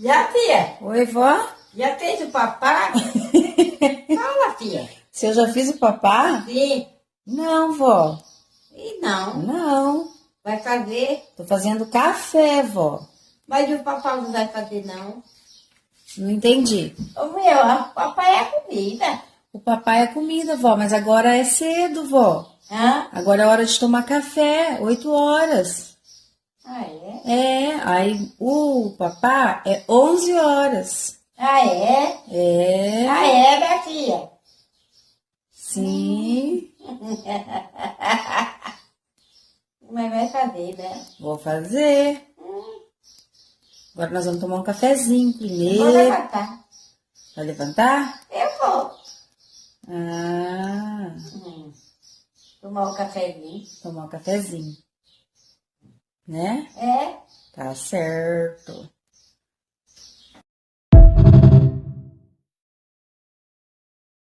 Já, tia? Oi, vó? Já fez o papá? Fala, tia. Se eu já fiz o papá? Sim. Não, vó. E não. Não. Vai fazer. Tô fazendo café, vó. Mas o papá não vai fazer, não. Não entendi. Ô, meu, o papai é comida. O papai é comida, vó, mas agora é cedo, vó. Hã? Agora é hora de tomar café, 8 horas. Ah, é? Aí o papá é 11 horas. Ah, é? É, Ah, é, minha filha? sim. Mas vai fazer, né? Vou fazer. Agora nós vamos tomar um cafezinho Eu vou primeiro. levantar. Vai levantar? Eu vou. Ah, Tomar um cafezinho. tomar um cafezinho. Né? É? Tá certo.